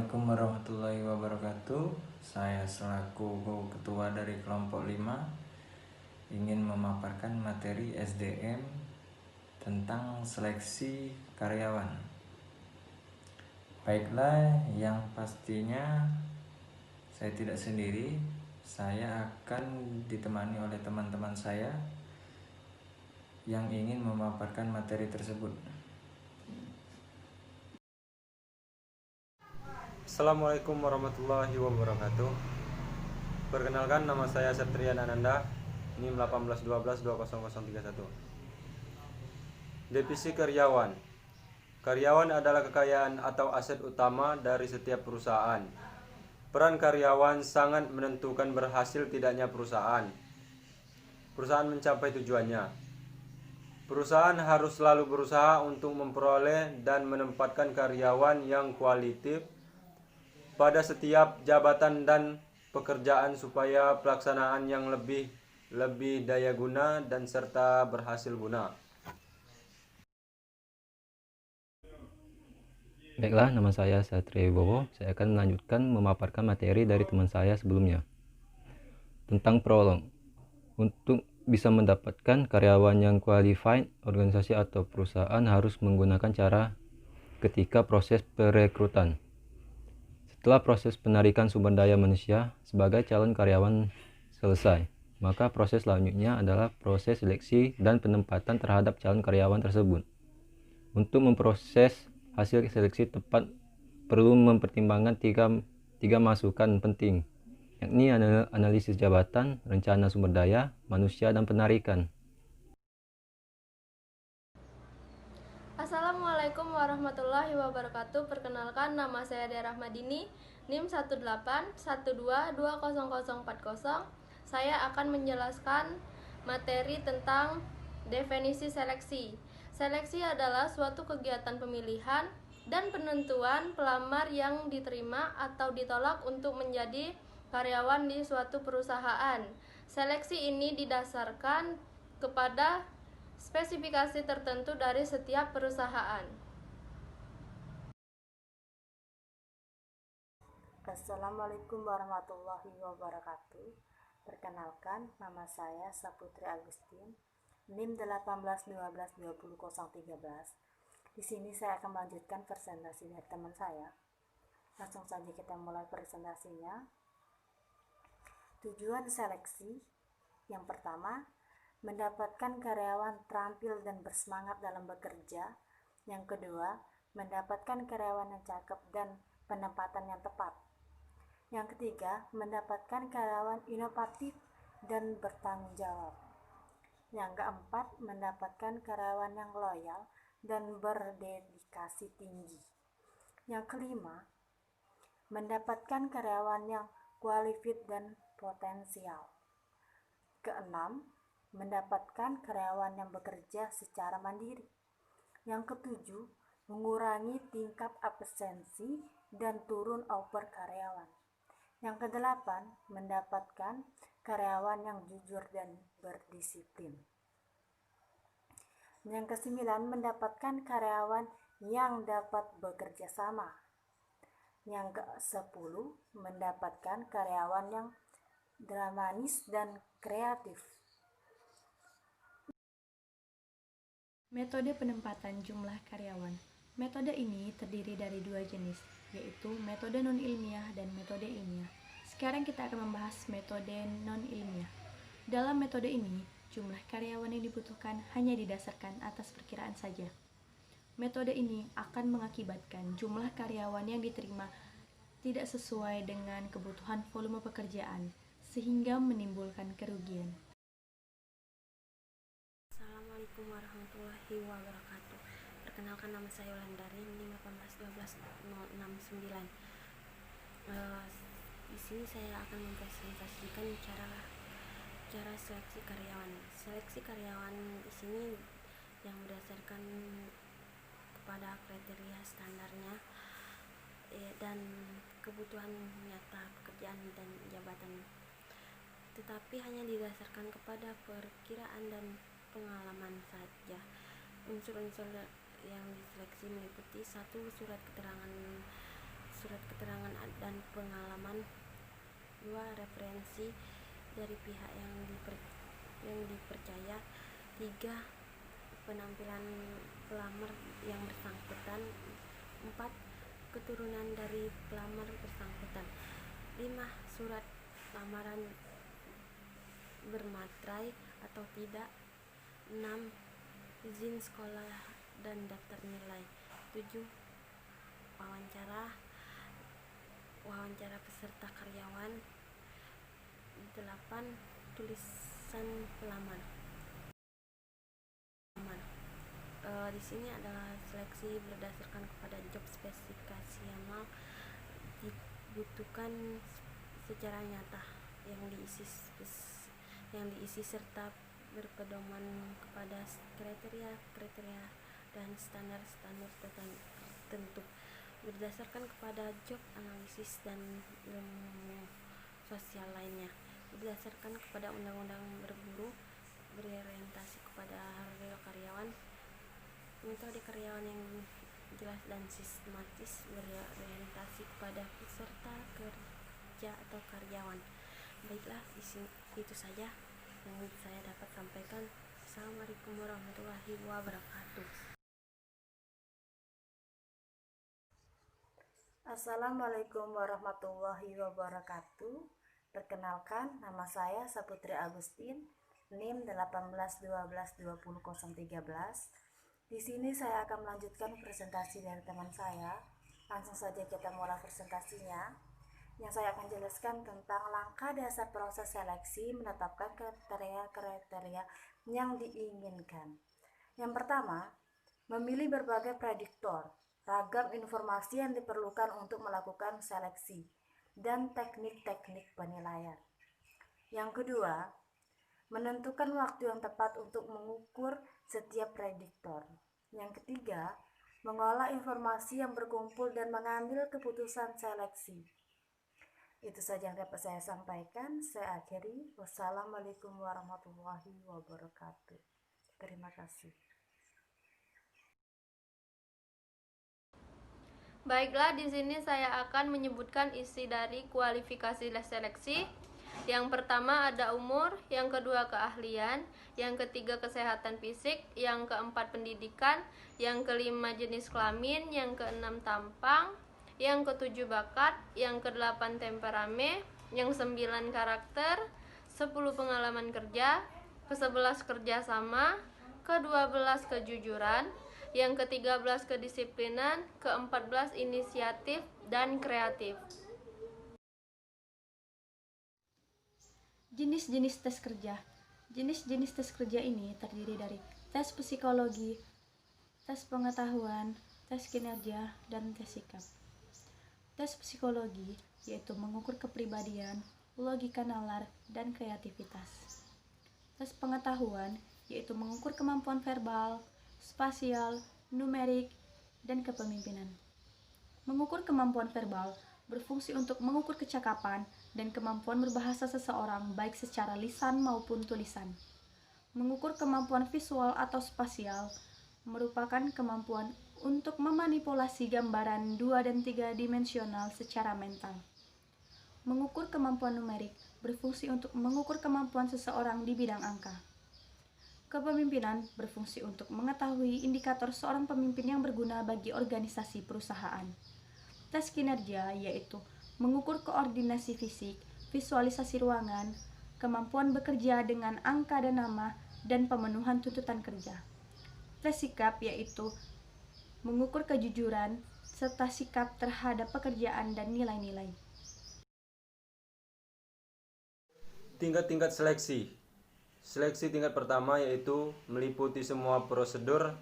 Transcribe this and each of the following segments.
Assalamualaikum warahmatullahi wabarakatuh. Saya selaku ketua dari kelompok 5 ingin memaparkan materi SDM tentang seleksi karyawan. Baiklah, yang pastinya saya tidak sendiri. Saya akan ditemani oleh teman-teman saya yang ingin memaparkan materi tersebut. Assalamualaikum warahmatullahi wabarakatuh. Perkenalkan, nama saya Septrian Ananda, NIM 1812200031. Definisi karyawan. Karyawan adalah kekayaan atau aset utama dari setiap perusahaan. Peran karyawan sangat menentukan berhasil tidaknya perusahaan mencapai tujuannya. Perusahaan harus selalu berusaha untuk memperoleh dan menempatkan karyawan yang kualitatif pada setiap jabatan dan pekerjaan supaya pelaksanaan yang lebih daya guna dan serta berhasil guna. Baiklah, nama saya Satria Wibowo. Saya akan melanjutkan memaparkan materi dari teman saya sebelumnya tentang prolog. Untuk bisa mendapatkan karyawan yang qualified, organisasi atau perusahaan harus menggunakan cara ketika proses perekrutan. Setelah proses penarikan sumber daya manusia sebagai calon karyawan selesai, maka proses selanjutnya adalah proses seleksi dan penempatan terhadap calon karyawan tersebut. Untuk memproses hasil seleksi tepat perlu mempertimbangkan tiga masukan penting, yakni analisis jabatan, rencana sumber daya manusia, dan penarikan. Assalamualaikum warahmatullahi wabarakatuh. Perkenalkan, nama saya Dea Rahmadini, NIM 181220040. Saya akan menjelaskan materi tentang definisi seleksi. Seleksi adalah suatu kegiatan pemilihan dan penentuan pelamar yang diterima atau ditolak untuk menjadi karyawan di suatu perusahaan. Seleksi ini didasarkan kepada spesifikasi tertentu dari setiap perusahaan. Assalamualaikum warahmatullahi wabarakatuh. Perkenalkan, nama saya Saputri Agustin, NIM 1812200013. Di sini saya akan melanjutkan presentasi dari teman saya. Langsung saja kita mulai presentasinya. Tujuan seleksi yang pertama, mendapatkan karyawan terampil dan bersemangat dalam bekerja. Yang kedua, mendapatkan karyawan yang cakep dan penempatan yang tepat. Yang ketiga, mendapatkan karyawan inovatif dan bertanggung jawab. Yang keempat, mendapatkan karyawan yang loyal dan berdedikasi tinggi. Yang kelima, mendapatkan karyawan yang qualified dan potensial. Keenam, mendapatkan karyawan yang bekerja secara mandiri. Yang ketujuh, mengurangi tingkat absensi dan turun over karyawan. Yang kedelapan, mendapatkan karyawan yang jujur dan berdisiplin. Yang kesembilan, mendapatkan karyawan yang dapat bekerja sama. Yang ke-10, mendapatkan karyawan yang dramatis dan kreatif. Metode penempatan jumlah karyawan. Metode ini terdiri dari dua jenis, yaitu metode non-ilmiah dan metode ilmiah. Sekarang kita akan membahas metode non-ilmiah. Dalam metode ini, jumlah karyawan yang dibutuhkan hanya didasarkan atas perkiraan saja. Metode ini akan mengakibatkan jumlah karyawan yang diterima tidak sesuai dengan kebutuhan volume pekerjaan, sehingga menimbulkan kerugian. Assalamualaikum warahmatullahi wabarakatuh. Perkenalkan, nama saya Wulandari, NIM 1812069. Di sini saya akan mempresentasikan cara seleksi karyawan. Seleksi karyawan di sini yang berdasarkan kepada kriteria standarnya dan kebutuhan nyata pekerjaan dan jabatan, tetapi hanya didasarkan kepada perkiraan dan pengalaman saja. Unsur-unsur yang diseleksi meliputi 1. Surat keterangan dan pengalaman. 2. Referensi dari pihak yang dipercaya. 3. Penampilan pelamar yang bersangkutan. 4. Keturunan dari pelamar bersangkutan. 5. Surat lamaran bermaterai atau tidak. 6. Izin sekolah dan daftar nilai. 7. Wawancara peserta karyawan. 8. Tulisan pelamar. Di sini adalah seleksi berdasarkan kepada job spesifikasional dibutuhkan secara nyata yang diisi serta berpedoman kepada kriteria dan standar tertentu berdasarkan kepada job analisis dan ilmu sosial lainnya, berdasarkan kepada undang-undang berburu, berorientasi kepada real karyawan, metode karyawan yang jelas dan sistematis, berorientasi kepada peserta kerja atau karyawan. Baiklah, itu saja yang saya dapat sampaikan. Assalamualaikum warahmatullahi wabarakatuh. Assalamualaikum warahmatullahi wabarakatuh. Perkenalkan, nama saya Saputri Agustin, NIM 18122013. Di sini saya akan melanjutkan presentasi dari teman saya. Langsung saja kita mulai presentasinya. Yang saya akan jelaskan tentang langkah dasar proses seleksi menetapkan kriteria yang diinginkan. Yang pertama, memilih berbagai prediktor, ragam informasi yang diperlukan untuk melakukan seleksi, dan teknik-teknik penilaian. Yang kedua, menentukan waktu yang tepat untuk mengukur setiap prediktor. Yang ketiga, mengolah informasi yang berkumpul dan mengambil keputusan seleksi. Itu saja yang dapat saya sampaikan. Saya akhiri. Wassalamualaikum warahmatullahi wabarakatuh. Terima kasih. Baiklah, di sini saya akan menyebutkan isi dari kualifikasi seleksi. Yang pertama ada umur, yang kedua keahlian, yang ketiga kesehatan fisik, yang keempat pendidikan, yang kelima jenis kelamin, yang keenam tampang, yang ketujuh bakat, yang kedelapan temperamen, yang 9 karakter, 10 pengalaman kerja, ke-11 kerjasama, ke-12 kejujuran, yang ke-13 kedisiplinan, ke-14 inisiatif dan kreatif. Jenis-jenis tes kerja. Jenis-jenis tes kerja ini terdiri dari tes psikologi, tes pengetahuan, tes kinerja, dan tes sikap. Tes psikologi yaitu mengukur kepribadian, logika nalar, dan kreativitas. Tes pengetahuan yaitu mengukur kemampuan verbal, spasial, numerik, dan kepemimpinan. Mengukur kemampuan verbal berfungsi untuk mengukur kecakapan dan kemampuan berbahasa seseorang baik secara lisan maupun tulisan. Mengukur kemampuan visual atau spasial merupakan kemampuan untuk memanipulasi gambaran 2 dan 3 dimensional secara mental. Mengukur kemampuan numerik berfungsi untuk mengukur kemampuan seseorang di bidang angka. Kepemimpinan berfungsi untuk mengetahui indikator seorang pemimpin yang berguna bagi organisasi perusahaan. Tes kinerja yaitu mengukur koordinasi fisik, visualisasi ruangan, kemampuan bekerja dengan angka dan nama, dan pemenuhan tuntutan kerja. Tes sikap yaitu mengukur kejujuran serta sikap terhadap pekerjaan dan nilai-nilai. Tingkat-tingkat seleksi. Seleksi tingkat pertama yaitu meliputi semua prosedur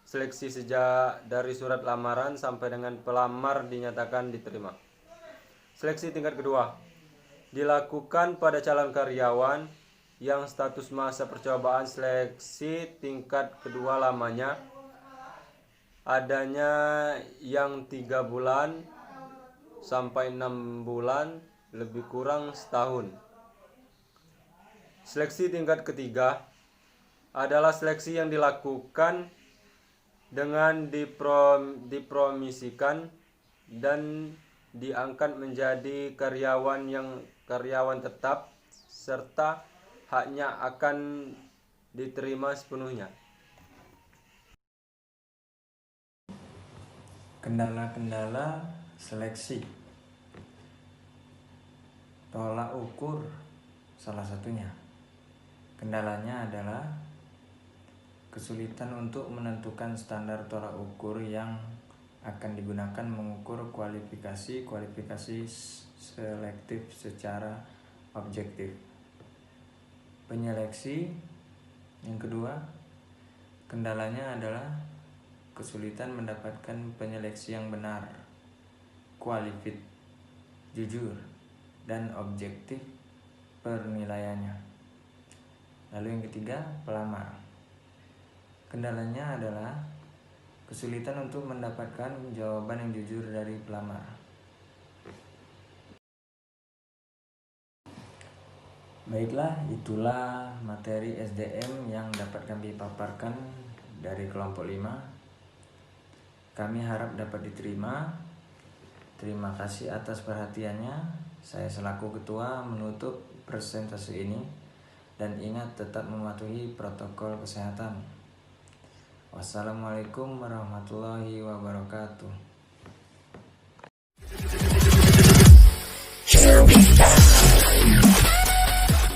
seleksi sejak dari surat lamaran sampai dengan pelamar dinyatakan diterima. Seleksi tingkat kedua dilakukan pada calon karyawan yang status masa percobaan seleksi tingkat kedua lamanya adanya yang 3 bulan sampai 6 bulan, lebih kurang setahun. Seleksi tingkat ketiga adalah seleksi yang dilakukan dengan dipromisikan dan diangkat menjadi karyawan tetap, serta haknya akan diterima sepenuhnya. Kendala-kendala seleksi, tolak ukur salah satunya. Kendalanya adalah kesulitan untuk menentukan standar tolak ukur yang akan digunakan mengukur kualifikasi selektif secara objektif. Penyeleksi yang kedua, kendalanya adalah kesulitan mendapatkan penyeleksi yang benar, kualifit, jujur, dan objektif penilaiannya. Lalu yang ketiga, pelamar. Kendalanya adalah kesulitan untuk mendapatkan jawaban yang jujur dari pelamar. Baiklah, itulah materi SDM yang dapat kami paparkan dari kelompok 5. Kami harap dapat diterima. Terima kasih atas perhatiannya. Saya selaku ketua menutup presentasi ini, dan ingat tetap mematuhi protokol kesehatan. Wassalamualaikum warahmatullahi wabarakatuh.